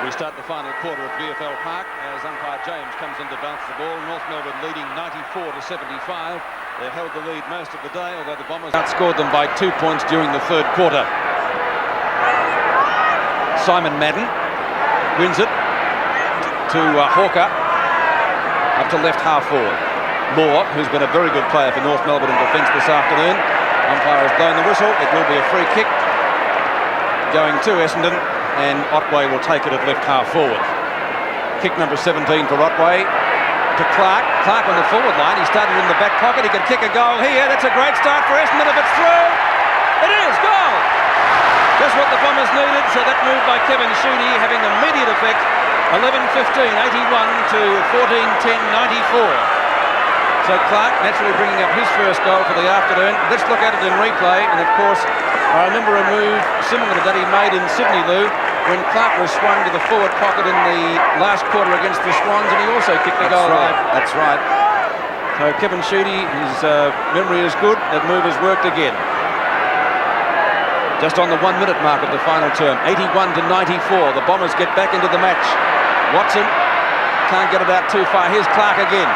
We start the final quarter at BFL Park as umpire James comes in to bounce the ball. North Melbourne leading 94-75. They held the lead most of the day, although the Bombers outscored them by 2 points during the third quarter. Simon Madden wins it to Hawker up to left half forward. Moore, who's been a very good player for North Melbourne in defence this afternoon. Umpire has blown the whistle. It will be a free kick going to Essendon, and Otway will take it at left half forward. Kick number 17 for Otway to Clark. Clark on the forward line. He started in the back pocket. He can kick a goal here. That's a great start for Essendon. If it's through, it is goal. Just what the Bombers needed. So that move by Kevin Sheedy having immediate effect. 11-15, 81 to 14-10, 94. So Clark naturally bringing up his first goal for the afternoon. Let's look at it in replay. And of course, I remember a move similar to that he made in Sydney, Lou, when Clark was swung to the forward pocket in the last quarter against the Swans, and he also kicked the goal. That's right. So Kevin Sheedy, his memory is good. That move has worked again. Just on the 1 minute mark of the final term, 81-94. The Bombers get back into the match. Watson can't get it out too far. Here's Clark again.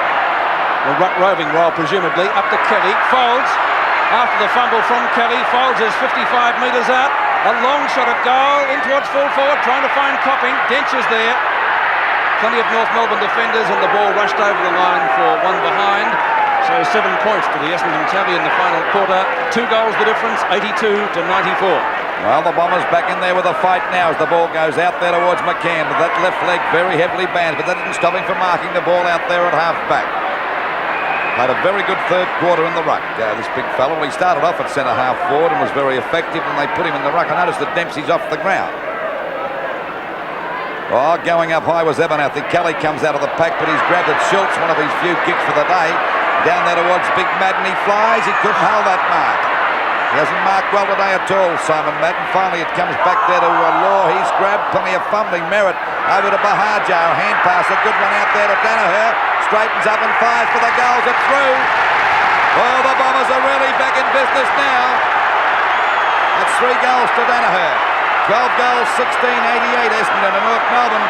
A roving roll, presumably, up to Kelly. Folds. After the fumble from Kelly, Folds is 55 metres out. A long shot at goal, in towards full forward, trying to find Copping. Dench is there. Plenty of North Melbourne defenders, and the ball rushed over the line for one behind. So 7 points to the Essendon tally in the final quarter. 2 goals the difference, 82-94. Well, the Bombers back in there with a fight now as the ball goes out there towards McCann. With that left leg very heavily banned, but that didn't stop him from marking the ball out there at half-back. Had a very good third quarter in the ruck, this big fellow. He started off at centre half forward and was very effective, and they put him in the ruck. I noticed that Dempsey's off the ground. Oh, going up high was Evan. I think Kelly comes out of the pack, but he's grabbed at Schultz, one of his few kicks for the day. Down there towards Big Madden, he flies. He couldn't hold that mark. He hasn't marked well today at all, Simon Madden. Finally, it comes back there to Law. He's grabbed, plenty of fumbling. Merritt over to Bahajo. Hand pass, a good one out there to Danaher. Straightens up and fires for the goals. It's through. Oh, the Bombers are really back in business now. That's 3 goals to Danaher. 12 goals, 16-88 Essendon, and North Melbourne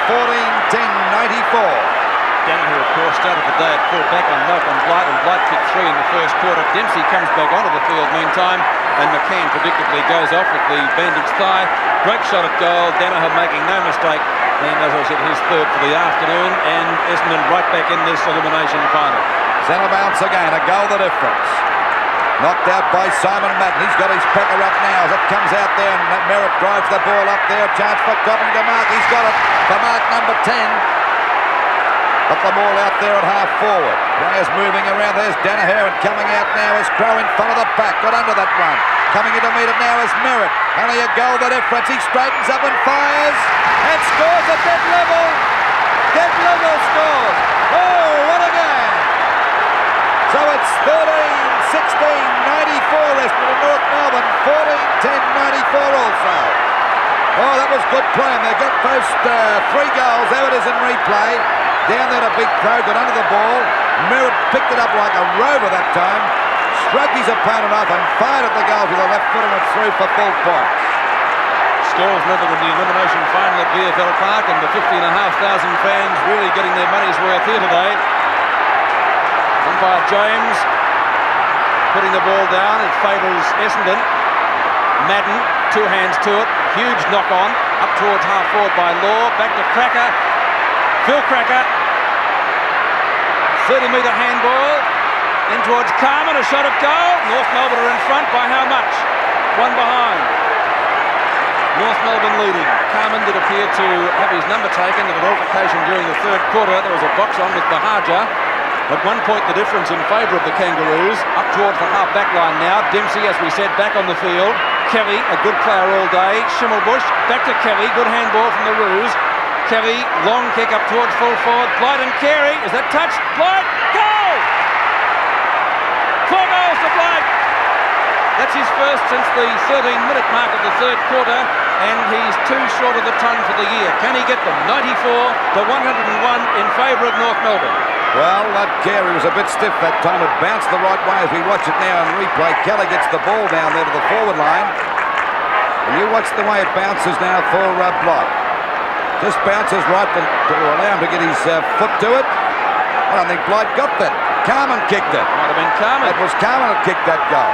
14-10-94. Danaher, of course, started the day at full back on Malcolm Blight, and Blight kicked 3 in the first quarter. Dempsey comes back onto the field meantime, and McCann predictably goes off with the bandaged thigh. Great shot at goal. Danaher making no mistake. And as I said, his third for the afternoon, and Essendon right back in this elimination final. Centre bounce again, a goal the difference. Knocked out by Simon Madden. He's got his pecker up now as it comes out there, and Merritt drives the ball up there. Chance for Copping to mark. He's got it for mark number 10. Got the ball out there at half forward. Players moving around. There's Danaher, and coming out now is Crow in front of the pack. Got under that one. Coming in to meet it now is Merritt. Only a goal the difference. He straightens up and fires and scores at dead level. Dead level scores. Oh, what a game. So it's 13-16-94 Essendon, North Melbourne 14-10-94 also. Oh, that was good play. And they got those 3 goals. There it is in replay. Down there to Big Crow, got under the ball. Merritt picked it up like a rover that time. Shrugged his opponent off and fired at the goal with the left foot, and it's through for full points. Scores level in the elimination final at BFL Park, and the 50,500 fans really getting their money's worth here today. Umpire James putting the ball down. It favours Essendon. Madden, 2 hands to it. Huge knock on. Up towards half forward by Law. Back to Cracker. Phil Cracker. 30-metre handball. In towards Carmen. A shot at goal. North Melbourne are in front by how much? 1 behind. North Melbourne leading. Carmen did appear to have his number taken at an altercation during the third quarter. There was a box on with Bahaja. At 1 point the difference in favour of the Kangaroos. Up towards the half-back line now. Dempsey, as we said, back on the field. Kelly, a good player all day. Schimmelbusch, back to Kelly. Good handball from the Roos. Kelly, long kick up towards full forward. Blight and Carey. Is that touched? Blight, goal! 4 goals to Blight. That's his first since the 13-minute mark of the third quarter, and he's 2 short of the ton for the year. Can he get them? 94-101 in favour of North Melbourne. Well, that Carey was a bit stiff that time. It bounced the right way as we watch it now in replay. Kelly gets the ball down there to the forward line. And you watch the way it bounces now for Blight. Just bounces right to allow him to get his foot to it. I don't think Blight got that. Carman kicked it. Might have been Carman. It was Carman that kicked that goal.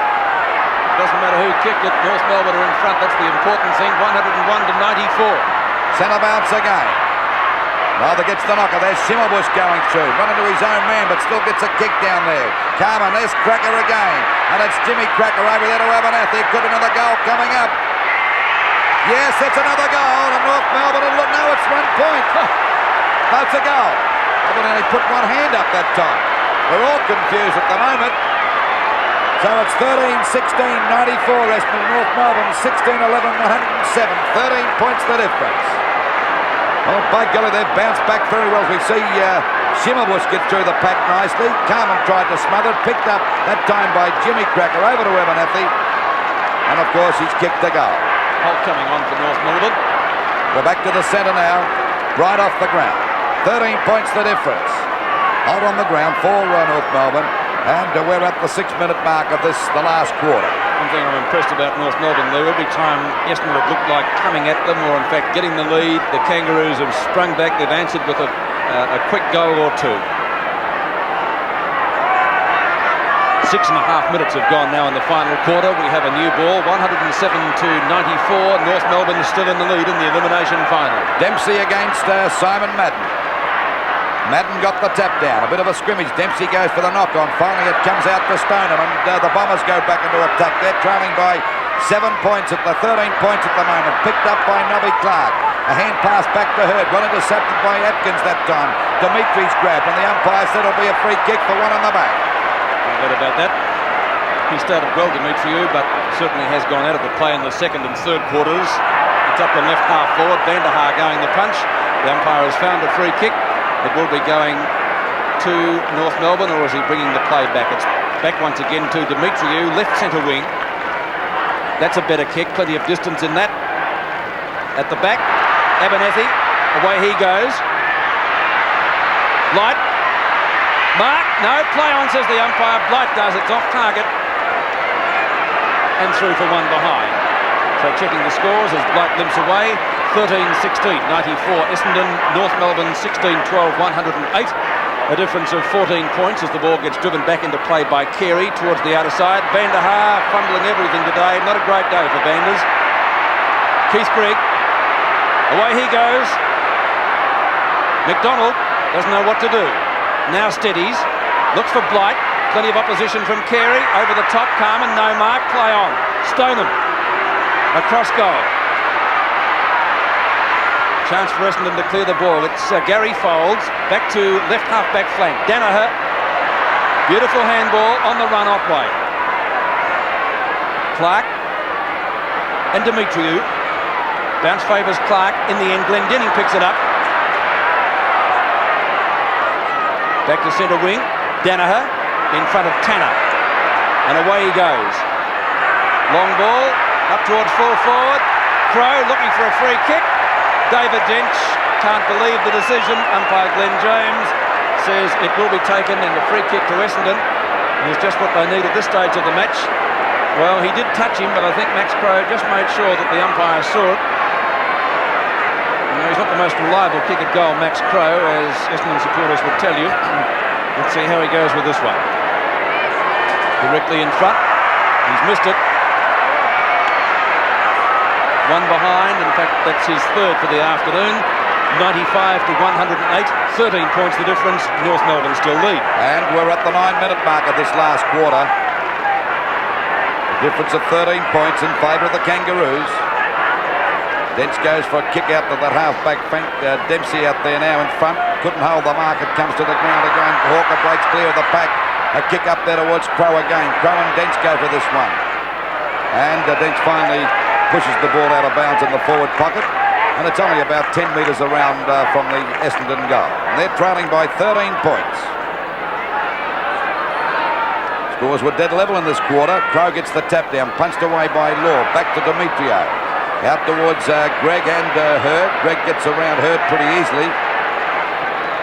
Doesn't matter who kicked it. North Melbourne are in front. That's the important thing. 101-94. Centre bounce again. Rather gets the knocker. There's Schimmelbusch going through. Run into his own man, but still gets a kick down there. Carman, there's Cracker again. And it's Jimmy Cracker over there to Abernathy. Could be another goal coming up. Yes, it's another goal. And North Melbourne, no, it's 1 point. That's a goal. I thought only put one hand up that time. We're all confused at the moment. So it's 13-16-94 Essendon, North Melbourne 16-11-107. 13 points the difference. Well, by golly, they've bounced back very well. We see Schimmelbusch get through the pack nicely. Carman tried to smother it, picked up that time by Jimmy Cracker over to Abernathy. And of course, he's kicked the goal. Holt coming on for North Melbourne. We're back to the centre now, right off the ground. 13 points the difference. Holt on the ground for North Melbourne. And we're at the 6-minute mark of the last quarter. One thing I'm impressed about North Melbourne, though, every time Essendon have looked like coming at them, or in fact getting the lead, the Kangaroos have sprung back. They've answered with a quick goal or two. 6.5 minutes have gone now in the final quarter. We have a new ball, 107-94. North Melbourne is still in the lead in the elimination final. Dempsey against Simon Madden. Madden got the tap down. A bit of a scrimmage. Dempsey goes for the knock-on. Finally, it comes out to Stoneham, and the Bombers go back into attack. They're trailing by 7 points at the 13 points at the moment. Picked up by Nobby Clark. A hand pass back to Hurd. Well intercepted by Atkins that time. Dimitri's grabbed, and the umpire said it'll be a free kick for one on the back. I heard about that. He started well, Dimitriou, but certainly has gone out of the play in the second and third quarters. It's up the left half forward. Van der Haar going the punch. The umpire has found a free kick. It will be going to North Melbourne, or is he bringing the play back? It's back once again to Dimitriou, left centre wing. That's a better kick, plenty of distance in that. At the back, Abernathy, away he goes. Blight, mark, no, play on, says the umpire. Blight does, it's off target. And through for one behind. So checking the scores as Blight limps away. 13-16-94 Essendon, North Melbourne 16-12-108. A difference of 14 points as the ball gets driven back into play by Carey towards the outer side. Van der Haar fumbling everything today. Not a great day for Vanders. Keith Grigg, away he goes. McDonald doesn't know what to do. Now steadies, looks for Blight. Plenty of opposition from Carey. Over the top, Carman, no mark, play on. Stoneham, across goal. Chance for Essendon to clear the ball. It's Gary Folds, back to left half-back flank. Danaher, beautiful handball on the run Otway. Clark and Dimitriou. Bounce favours Clark. In the end, Glendinning picks it up. Back to centre wing. Danaher in front of Tanner. And away he goes. Long ball, up towards full forward. Crow looking for a free kick. David Dench can't believe the decision. Umpire Glenn James says it will be taken, and the free kick to Essendon is just what they need at this stage of the match. Well, he did touch him, but I think Max Crow just made sure that the umpire saw it. He's not the most reliable kick at goal, Max Crow, as Essendon supporters would tell you. Let's see how he goes with this one. Directly in front. He's missed it. One behind, in fact that's his third for the afternoon. 95-108, 13 points the difference. North Melbourne still lead. And we're at the 9-minute mark of this last quarter. A difference of 13 points in favour of the Kangaroos. Dench goes for a kick out to that half-back flank. Dempsey out there now in front. Couldn't hold the mark. It comes to the ground again. Hawker breaks clear of the pack. A kick up there towards Crow again. Crow and Dench go for this one. And Dench finally pushes the ball out of bounds in the forward pocket, and it's only about 10 metres around from the Essendon goal. And they're trailing by 13 points. Scores were dead level in this quarter. Crow gets the tap down, punched away by Law. Back to Dimitriou. Out towards Greg and Hurd. Greg gets around Hurd pretty easily.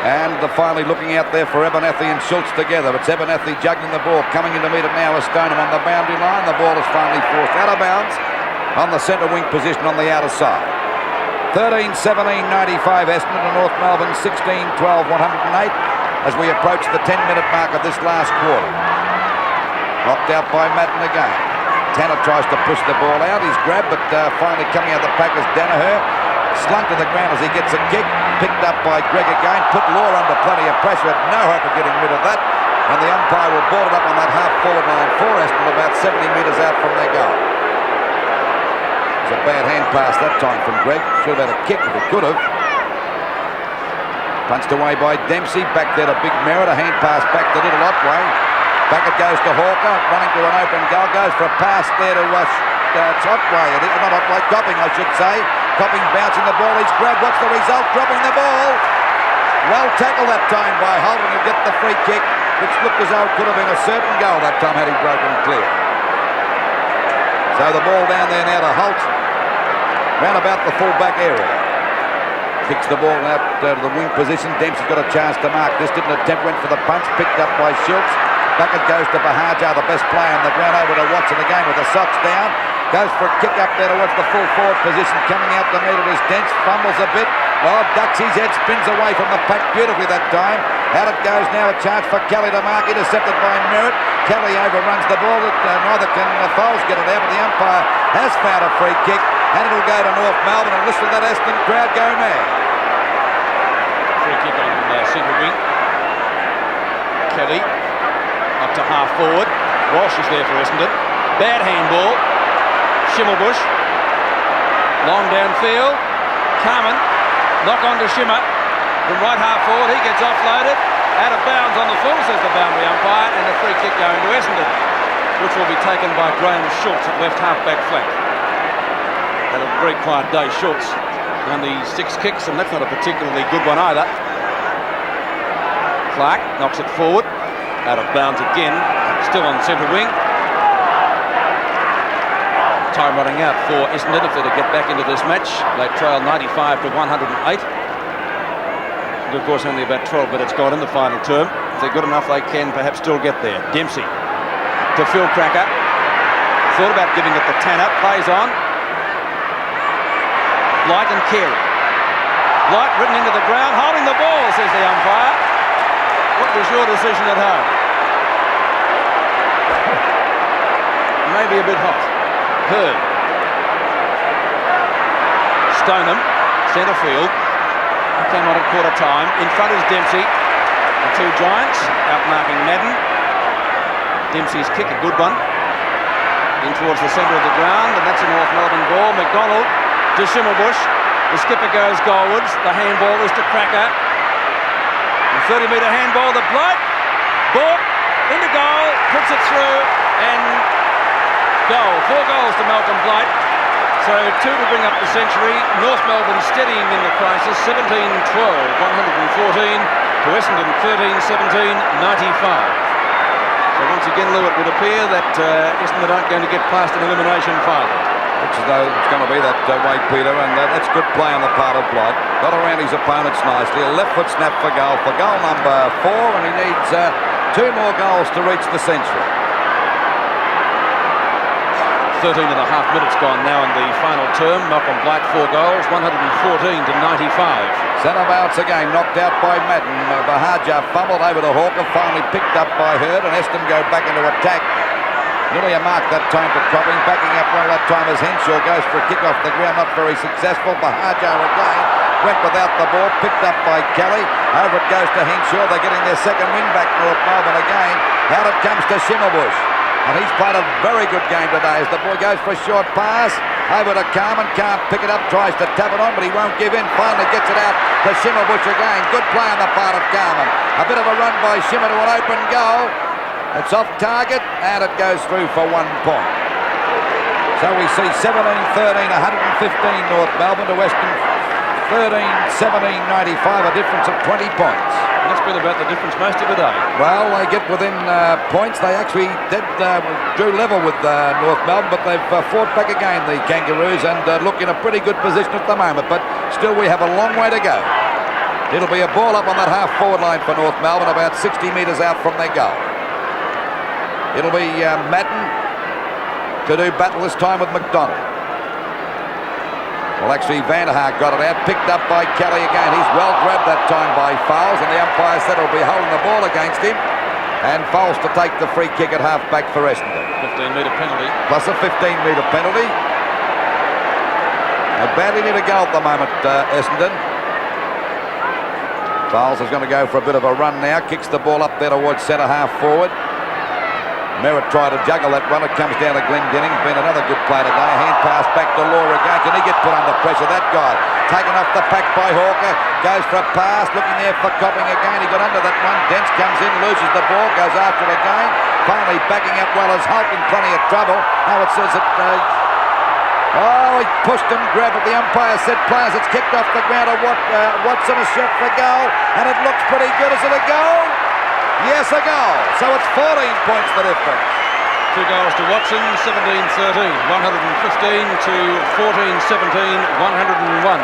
And they're finally looking out there for Abernathy and Schultz together. It's Abernathy juggling the ball, coming in to meet it now with Stoneham on the boundary line. The ball is finally forced out of bounds on the centre wing position on the outer side. 13-17-95 Essendon to North Melbourne 16-12-108 as we approach the 10-minute mark of this last quarter. Knocked out by Madden again. Tanner tries to push the ball out. He's grabbed, but finally coming out the pack is Danaher. Slung to the ground as he gets a kick. Picked up by Greg again. Put Law under plenty of pressure. Had no hope of getting rid of that. And the umpire will board it up on that half-forward line for Essendon about 70 metres out from their goal. It was a bad hand pass that time from Greg. Should have had a kick if he could have. Punched away by Dempsey. Back there to Big Merritt. A hand pass back to Little Otway. Back it goes to Hawker. Running to an open goal. Goes for a pass there to Otway. Not Otway. Copping, I should say. Copping bouncing the ball. He's grabbed. What's the result? Dropping the ball. Well tackled that time by Holt, and he'll get the free kick, which looked as though it could have been a certain goal that time had he broken clear. So the ball down there now to Holt, round about the full-back area. Kicks the ball out to the wing position. Dempsey's got a chance to mark this. Didn't attempt, went for the punch. Picked up by Schultz. Back it goes to Bahajar, the best player on the ground, over to Watson again with the socks down. Goes for a kick up there towards the full forward position. Coming out to meet it is Dents. Fumbles a bit. Oh, ducks his head. Spins away from the pack beautifully that time. Out it goes now. A chance for Kelly to mark. Intercepted by Merritt. Kelly overruns the ball. Neither can Foles get it out, but the umpire has found a free kick. And it'll go to North Melbourne. And listen to that Essendon crowd go mad. Free kick on centre wing. Kelly up to half forward. Walsh is there for Essendon. Bad handball. Schimmelbusch. Long downfield. Carmen. Knock on to Schimmer. From right half forward. He gets offloaded. Out of bounds on the full, says the boundary umpire. And a free kick going to Essendon, which will be taken by Graham Schultz at left half-back flank. Had a very quiet day, Schultz. Only 6 kicks, and that's not a particularly good one either. Clark knocks it forward. Out of bounds again. Still on centre wing. Time running out for Essendon if they're to get back into this match. They trail 95 to 108. And of course only about 12 minutes gone in the final term. If they're good enough, they can perhaps still get there. Dempsey to Phil Cracker. Thought about giving it to Tanner. Plays on. Blight and Carey. Blight written into the ground, holding the ball, says the umpire. What was your decision at home? Maybe a bit hot. Hurd. Stoneham, centre field. Came on at quarter time. In front is Dempsey. The two Giants outmarking Madden. Dempsey's kick, a good one. In towards the centre of the ground, and that's a North Melbourne ball. McDonald to Schimmelbusch. The skipper goes goalwards. The handball is to Cracker. The 30-metre handball to Blight. Ball into goal. Puts it through and goal. 4 goals to Malcolm Blight. So 2 to bring up the century. North Melbourne steadying in the crisis. 17-12, 114 to Essendon 13-17, 95. So once again, Lou, it would appear that Essendon aren't going to get past an elimination final. Looks as though it's going to be that way, Peter, and that's good play on the part of Blight. Got around his opponents nicely. A left foot snap for goal number 4, and he needs 2 more goals to reach the century. 13 and a half minutes gone now in the final term. Malcolm Blight 4 goals, 114 to 95. Centre bounce again, knocked out by Madden. Bahajar fumbled over to Hawker, finally picked up by Hurd, and Essendon go back into attack. Nearly a mark that time for Copping. Backing up well that time as Henshaw goes for a kick off the ground, not very successful. Bahajar again went without the ball, picked up by Kelly. Over it goes to Henshaw. They're getting their second win back, North Melbourne again. Out it comes to Schimmelbusch. And he's played a very good game today as the boy goes for a short pass. Over to Carmen, can't pick it up, tries to tap it on, but he won't give in. Finally gets it out to Schimmelbusch again. Good play on the part of Carmen. A bit of a run by Schimmer to an open goal. It's off target, and it goes through for 1 point. So we see 17-13, 115 North Melbourne to Western 13-17-95, a difference of 20 points. And that's been about the difference most of the day. Well, they get within points. They actually drew level with North Melbourne, but they've fought back again, the Kangaroos, and look in a pretty good position at the moment. But still, we have a long way to go. It'll be a ball up on that half-forward line for North Melbourne, about 60 metres out from their goal. It'll be Madden to do battle this time with McDonald. Well, actually, Vanderhaar got it out, picked up by Kelly again. He's well grabbed that time by Fowles, and the umpire said he'll be holding the ball against him. And Fowles to take the free kick at half-back for Essendon. 15-metre penalty. Plus a 15-metre penalty. They badly need a goal at the moment, Essendon. Fowles is going to go for a bit of a run now. Kicks the ball up there towards centre-half forward. Merritt tried to juggle that run. It comes down to Glendinning. Been another good play today. A hand pass back to Law again. Can he get put under pressure? That guy taken off the pack by Hawker. Goes for a pass. Looking there for Copping again. He got under that one. Dents comes in, loses the ball, goes after it again. Finally backing up well as Holt in plenty of trouble. Now it says that... he pushed and grabbed it. The umpire said, players, it's kicked off the ground. Watson a shot for goal. And it looks pretty good. Is it a goal? Yes, a goal. So it's 14 points the difference. 2 goals to Watson, 17-13, 115 to 14-17, 101.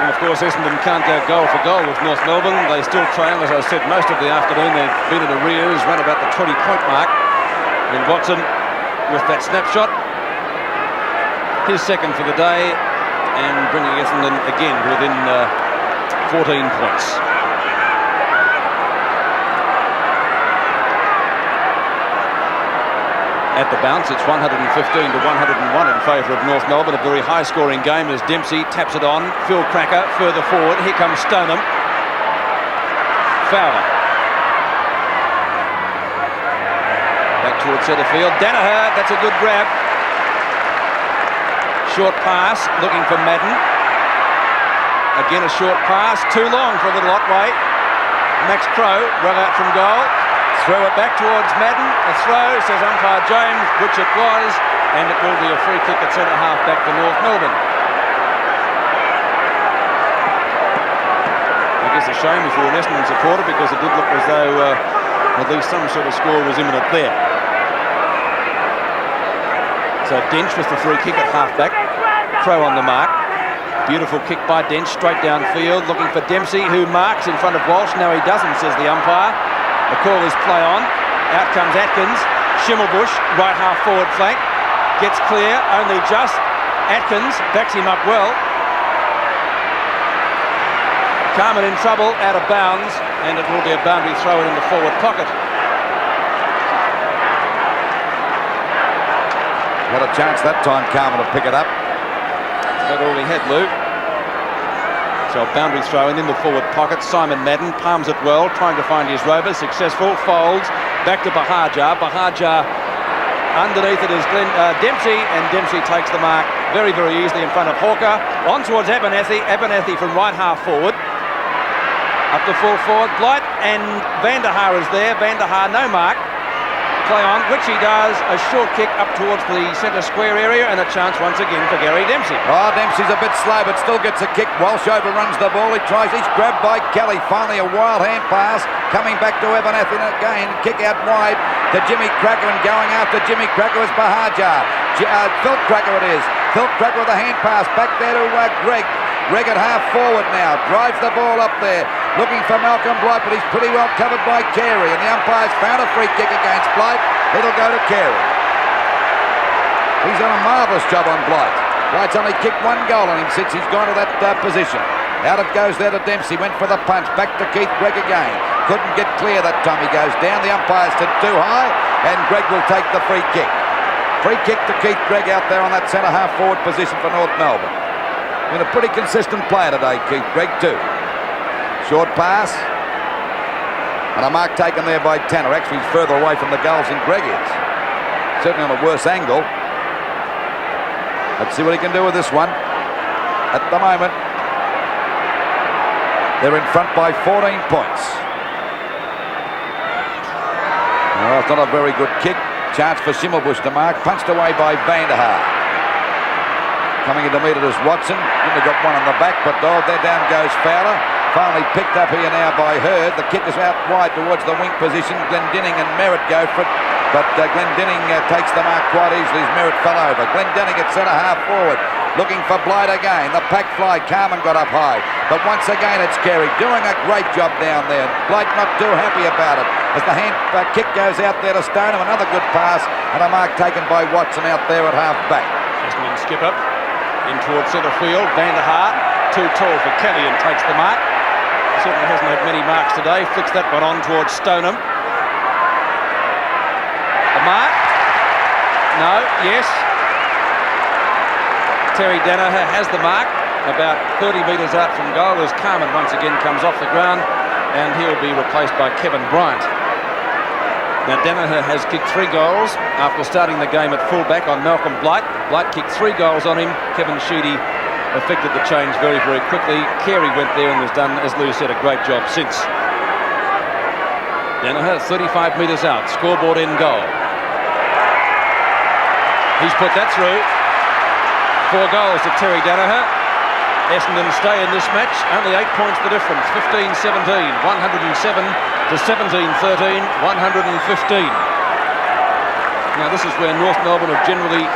And of course, Essendon can't go goal for goal with North Melbourne. They still trail, as I said, most of the afternoon. They've been in arrears, run about the 20-point mark. And Watson, with that snapshot, his second for the day, and bringing Essendon again within 14 points. At the bounce, it's 115 to 101 in favour of North Melbourne. A very high-scoring game as Dempsey taps it on. Phil Cracker further forward. Here comes Stoneham. Fowler. Back towards centre field. Danaher, that's a good grab. Short pass, looking for Madden. Again a short pass, too long for a little Otway. Max Crow, run out from goal. Throw it back towards Madden. A throw, says umpire James, which it was, and it will be a free kick at centre half back for North Melbourne. I guess a shame if you're an Essendon supporter, because it did look as though at least some sort of score was imminent there. So Dench with the free kick at half back. Crow on the mark. Beautiful kick by Dench straight downfield, looking for Dempsey, who marks in front of Walsh. No, he doesn't, says the umpire. The call is play on. Out comes Atkins. Schimmelbusch, right half forward flank. Gets clear, only just. Atkins backs him up well. Carmen in trouble, out of bounds, and it will be a boundary throw in the forward pocket. What a chance that time, Carmen, to pick it up. That's all he had, Lou. So a boundary throw in the forward pocket. Simon Madden palms it well, trying to find his rover. Successful. Folds. Back to Bahajar. Bahajar underneath it is Dempsey, and Dempsey takes the mark very, very easily in front of Hawker. On towards Abernethy. Abernethy from right half forward. Up to full forward. Blight and Vanderhaar is there. Vanderhaar no mark. Play on, which he does. A short kick up towards the centre square area, and a chance once again for Gary Dempsey. Oh, Dempsey's a bit slow, but still gets a kick. Walsh overruns the ball. He tries. He's grabbed by Kelly. Finally, a wild hand pass. Coming back to Abernethy again. Kick out wide to Jimmy Cracker, and going after Jimmy Cracker is Bahajar. Phil Cracker it is. Phil Cracker with a hand pass. Back there to Greg. Greg at half forward now. Drives the ball up there. Looking for Malcolm Blight, but he's pretty well covered by Carey. And the umpire's found a free kick against Blight. It'll go to Carey. He's done a marvellous job on Blight. Blight's only kicked 1 goal on him since he's gone to that position. Out it goes there to Dempsey. Went for the punch. Back to Keith Gregg again. Couldn't get clear that time. He goes down. The umpire said too high, and Gregg will take the free kick. Free kick to Keith Gregg out there on that centre half forward position for North Melbourne. Been a pretty consistent player today, Keith Gregg too. Short pass. And a mark taken there by Tanner. Actually, he's further away from the goals than Gregg is. Certainly on a worse angle. Let's see what he can do with this one. At the moment, they're in front by 14 points. Well, it's not a very good kick. Chance for Schimmelbusch to mark. Punched away by Vanderhaar. Coming in to meet it is Watson. Only got one on the back, but there down goes Fowler. Finally picked up here now by Hurd. The kick is out wide towards the wing position. Glendinning and Merritt go for it, but Glendinning takes the mark quite easily as Merritt fell over. Glendinning at centre half forward, looking for Blight again. The pack fly, Carmen got up high, but once again it's Carey doing a great job down there. Blight not too happy about it as the hand kick goes out there to Stoneham. Another good pass and a mark taken by Watson out there at half back. Essendon skipper in towards centre field. Van der Haar, too tall for Kelly, and takes the mark. Certainly hasn't had many marks today. Flicks that one on towards Stoneham. The mark? No, yes. Terry Danaher has the mark, about 30 metres out from goal, as Carmen once again comes off the ground, and he'll be replaced by Kevin Bryant. Now Danaher has kicked 3 goals after starting the game at fullback on Malcolm Blight. Blight kicked 3 goals on him. Kevin Sheedy effected the change very, very quickly. Carey went there and has done, as Lou said, a great job since. Danaher 35 metres out, scoreboard in goal. He's put that through. 4 goals to Terry Danaher. Essendon stay in this match, only 8 points the difference, 15-17, 107 to 17-13, 115. Now this is where North Melbourne have generally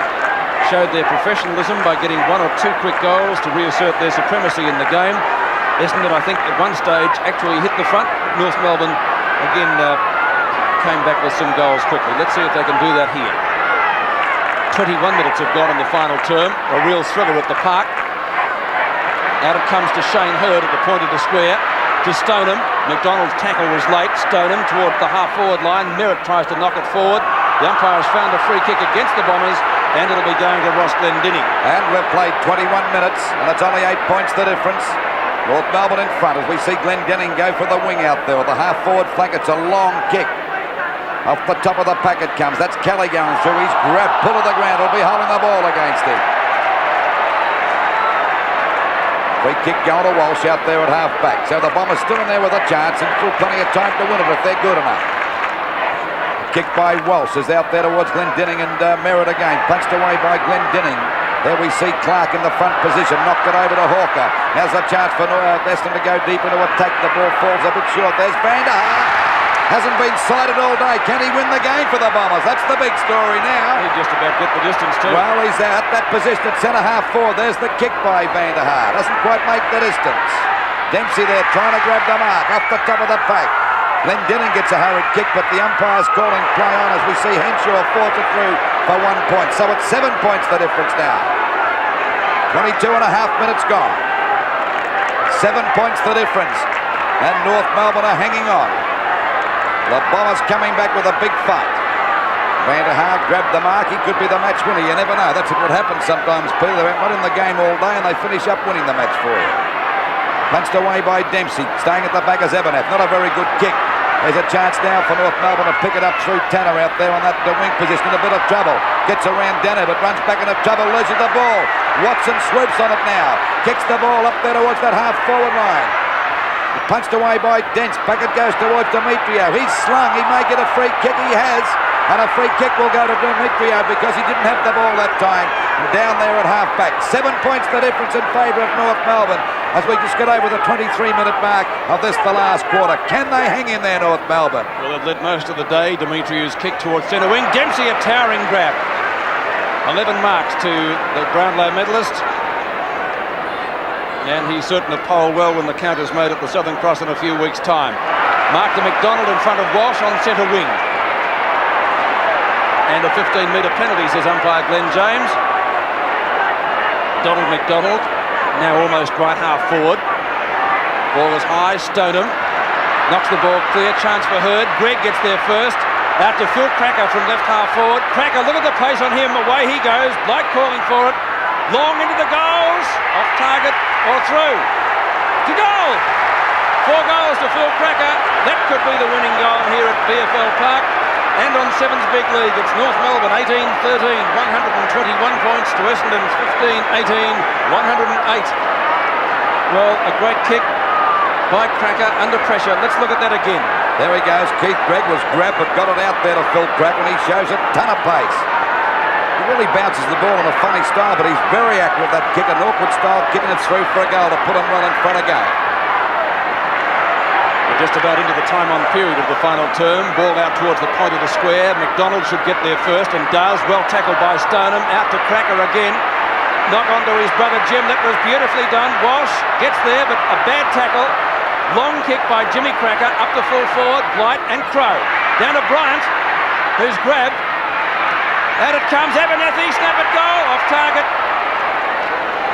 showed their professionalism by getting 1 or 2 quick goals to reassert their supremacy in the game. Essendon, I think, at one stage actually hit the front. North Melbourne, again, came back with some goals quickly. Let's see if they can do that here. 21 minutes have gone in the final term, a real thriller at the Park. Out it comes to Shane Hurd at the point of the square. To Stoneham. McDonald's tackle was late. Stoneham towards the half-forward line. Merritt tries to knock it forward. The umpire has found a free kick against the Bombers, and it'll be going to Ross Glendinning. And we've played 21 minutes, and it's only 8 points the difference. North Melbourne in front as we see Glendinning go for the wing out there, or the half-forward flank. It's a long kick. Off the top of the pack it comes. That's Kelly going through. He's grabbed, pull of the ground. He'll be holding the ball against him. Free kick going to Walsh out there at half-back. So the Bombers still in there with a chance, and still plenty of time to win it if they're good enough. Kick by Walsh is out there towards Glendinning, and Merritt again. Punched away by Glendinning. There we see Clark in the front position. Knocked it over to Hawker. Now's a chance for Essendon to go deep into attack. The ball falls a bit short. There's Van der Haar. Hasn't been sighted all day. Can he win the game for the Bombers? That's the big story now. He just about get the distance too. Well, he's out. That position at centre-half forward. There's the kick by Van der Haar. Doesn't quite make the distance. Dempsey there trying to grab the mark off the top of the pack. Glendinning gets a hurried kick, but the umpire's calling play on as we see Henshaw force it through for 1 point. So it's 7 points the difference now. 22 and a half minutes gone. 7 points the difference. And North Melbourne are hanging on. The Bombers coming back with a big fight. Van der Haar grabbed the mark. He could be the match winner. You never know. That's what happens sometimes, Peter. They went in the game all day and they finish up winning the match for you. Punched away by Dempsey. Staying at the back is Ebeneff. Not a very good kick. There's a chance now for North Melbourne to pick it up through Tanner out there on that wing position. In a bit of trouble. Gets around Danner but runs back into trouble. Loses the ball. Watson swoops on it now. Kicks the ball up there towards that half-forward line. Punched away by Dents. Back it goes towards Demetrio. He's slung. He may get a free kick. He has. And a free kick will go to Demetrio because he didn't have the ball that time. And down there at half-back. 7 points the difference in favour of North Melbourne as we just get over the 23-minute mark of this, the last quarter. Can they hang in there, North Melbourne? Well, they've led most of the day. Demetrio's kick towards centre wing. Dempsey a towering grab. 11 marks to the Brownlow medalist. And he's certain to poll well when the count is made at the Southern Cross in a few weeks' time. Mark to McDonald in front of Walsh on centre wing. And a 15-metre penalty, says umpire Glenn James. Donald McDonald, now almost right half forward. Ball is high, Stoneham. Knocks the ball clear, chance for Hurd. Greg gets there first. Out to Phil Cracker from left half forward. Cracker, look at the pace on him, away he goes. Blight calling for it. Long into the goals, off target or through. To goal! 4 goals to Phil Cracker. That could be the winning goal here at BFL Park. And on Sevens Big League, it's North Melbourne 18-13, 121 points to Essendon's 15-18, 108. Well, a great kick by Cracker under pressure. Let's look at that again. There he goes. Keith Gregg was grabbed but got it out there to Phil Cracker, and he shows a ton of pace. He really bounces the ball in a funny style, but he's very accurate, that kick, an awkward style, kicking it through for a goal to put him well in front again. We're just about into the time-on period of the final term. Ball out towards the point of the square. McDonald should get there first and does. Well tackled by Stoneham. Out to Cracker again. Knock onto his brother Jim. That was beautifully done. Walsh gets there, but a bad tackle. Long kick by Jimmy Cracker. Up to full forward. Blight and Crow. Down to Bryant, who's grabbed. Out it comes, Abernathy, snap it, goal, off target.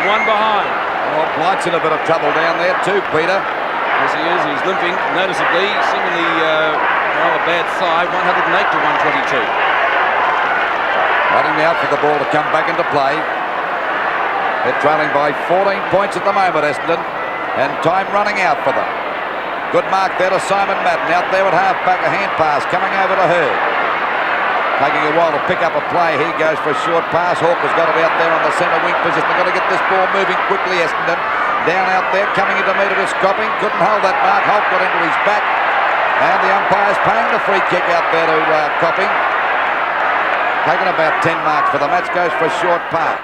one behind. Well, Blight's in a bit of trouble down there too, Peter. Yes, he is. He's limping noticeably, seemingly a bad thigh, 108 to 122. Waiting now for the ball to come back into play. They're trailing by 14 points at the moment, Essendon, and time running out for them. Good mark there to Simon Madden. Out there at half-back, a hand pass coming over to Hurd. Taking a while to pick up a play. He goes for a short pass. Hawker's got it out there on the centre wing position. They've got to get this ball moving quickly, Essendon. Down out there, coming into metre is Copping. Couldn't hold that mark. Holt got into his back. And the umpire's paying the free kick out there to Copping. Taking about 10 marks for the match. Goes for a short pass.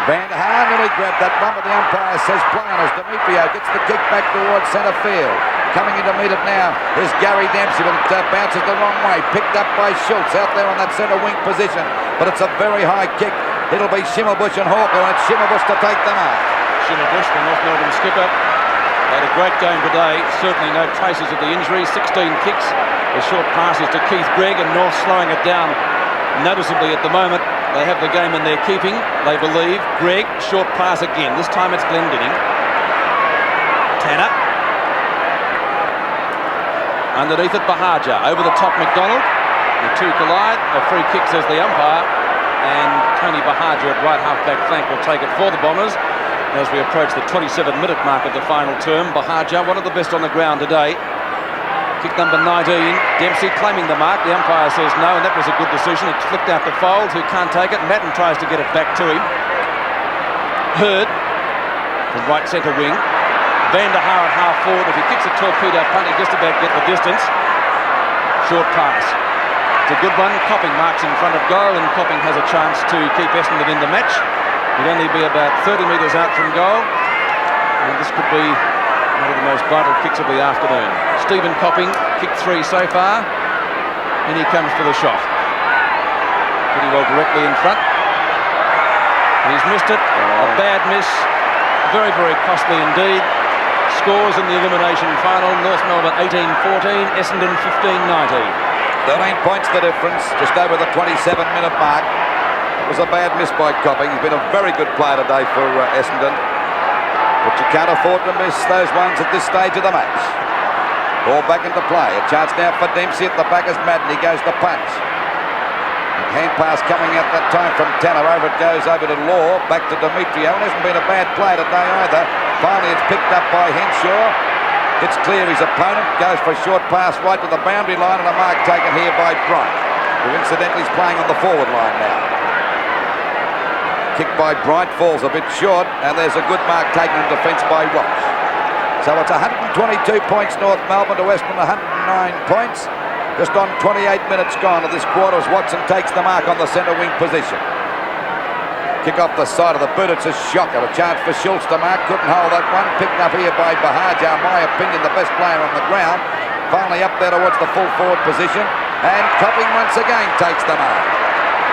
Van der Haar nearly grabbed that one, but the umpire says play on as Demetrio gets the kick back towards centre field. Coming in to meet it now is Gary Dempsey, but it bounces the wrong way. Picked up by Schultz out there on that centre wing position, but it's a very high kick. It'll be Schimmelbusch and Hawker, and it's Schimmelbusch to take them out. Schimmelbusch, the North Melbourne skipper, had a great game today. Certainly no traces of the injury. 16 kicks, the short passes to Keith Gregg, and North slowing it down noticeably at the moment. They have the game in their keeping, they believe. Gregg, short pass again. This time it's Glendinning. Tanner. Underneath it, Bahaja. Over the top, McDonald. The two collide. A free kick, says the umpire. And Tony Bahaja at right half-back flank will take it for the Bombers. As we approach the 27-minute mark of the final term, Bahaja, one of the best on the ground today. Kick number 19, Dempsey claiming the mark. The umpire says no, and that was a good decision. It's flicked out to Fold, who can't take it. Madden tries to get it back to him. Hurd from right centre wing. Van der Haar at half forward. If he kicks a torpedo punt, he just about get the distance. Short pass. It's a good one. Copping marks in front of goal, and Copping has a chance to keep Essendon in the match. He'd only be about 30 metres out from goal, and this could be one of the most vital kicks of the afternoon. Stephen Copping, kicked 3 so far, and he comes for the shot. Pretty well directly in front. He's missed it. A bad miss. Very, very costly indeed. Scores in the elimination final. North Melbourne 18-14, Essendon 15-19. 13 points the difference, just over the 27-minute mark. It was a bad miss by Copping. He's been a very good player today for Essendon. But you can't afford to miss those ones at this stage of the match. Ball back into play. A chance now for Dempsey at the back as Madden. He goes to punch. Hand pass coming out that time from Tanner. Over it goes over to Law. Back to Demetrio. It hasn't been a bad play today either. Finally it's picked up by Henshaw. It's clear his opponent. Goes for a short pass right to the boundary line, and a mark taken here by Bryant, who incidentally is playing on the forward line now. Kick by Bryant falls a bit short, and there's a good mark taken in defence by Ross. So it's 122 points North Melbourne to Essendon 109 points. Just on 28 minutes gone of this quarter as Watson takes the mark on the centre wing position. Kick off the side of the boot, it's a shocker. A chance for Schultz to mark, couldn't hold that one. Picked up here by Bahaja, in my opinion the best player on the ground. Finally up there towards the full forward position. And Copping once again takes the mark.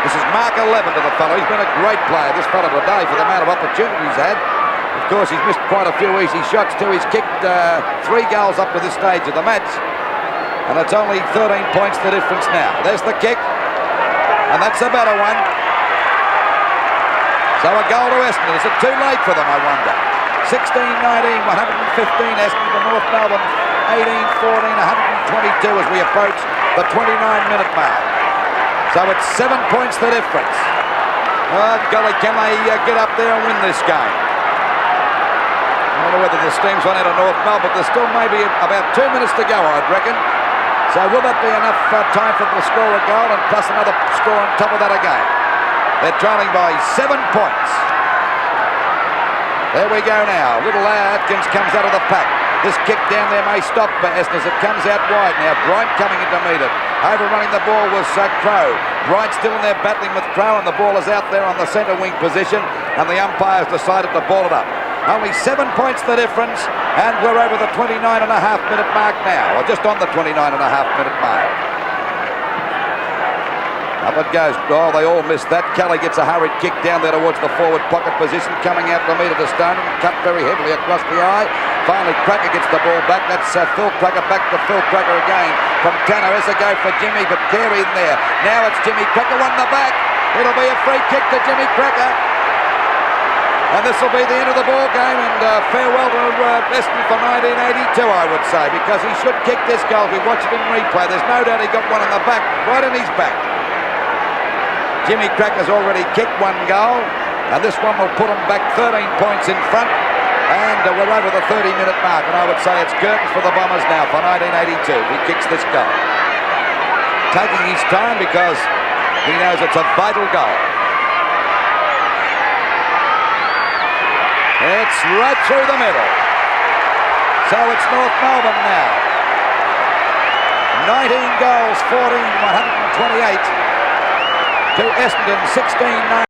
This is mark 11 to the fellow. He's been a great player, this fellow today, for the amount of opportunities he's had. Of course, he's missed quite a few easy shots too. He's kicked 3 goals up to this stage of the match. And it's only 13 points the difference now. There's the kick. And that's a better one. So a goal to Essendon. Is it too late for them, I wonder? 16-19, 115 Essendon to North Melbourne. 18-14, 122 as we approach the 29-minute mark. So it's 7 points the difference. Oh, golly, can they get up there and win this game? I don't know whether the steam's run out of North Melbourne, but there's still maybe about 2 minutes to go, I'd reckon. So will that be enough time for them to score a goal and plus another score on top of that again? They're trailing by 7 points. There we go now. Little Atkins comes out of the pack. This kick down there may stop Essendon as it comes out wide now. Bryant coming in to meet it. Overrunning the ball was Crow. Bryant still in there battling with Crow, and the ball is out there on the centre wing position, and the umpires decided to ball it up. Only 7 points the difference, and we're over the 29.5-minute mark now, or just on the 29.5-minute mark. Up it goes. Oh, they all missed that. Kelly gets a hurried kick down there towards the forward pocket position, coming out to meet it to Stone, cut very heavily across the eye. Finally, Cracker gets the ball back. That's Phil Cracker back to Phil Cracker again. From Tanner, as a go for Jimmy, but Carey in there. Now it's Jimmy Cracker, won the back. It'll be a free kick to Jimmy Cracker. And this will be the end of the ball game, and farewell to Essendon for 1982, I would say, because he should kick this goal. We watch it in replay. There's no doubt he got one in the back, right in his back. Jimmy Cracker's already kicked one goal, and this one will put him back 13 points in front, and we're over the 30-minute mark, and I would say it's curtains for the Bombers now for 1982. He kicks this goal. Taking his time because he knows it's a vital goal. It's right through the middle. So it's North Melbourne now. 19 goals, 14, 128 to Essendon, 16-9.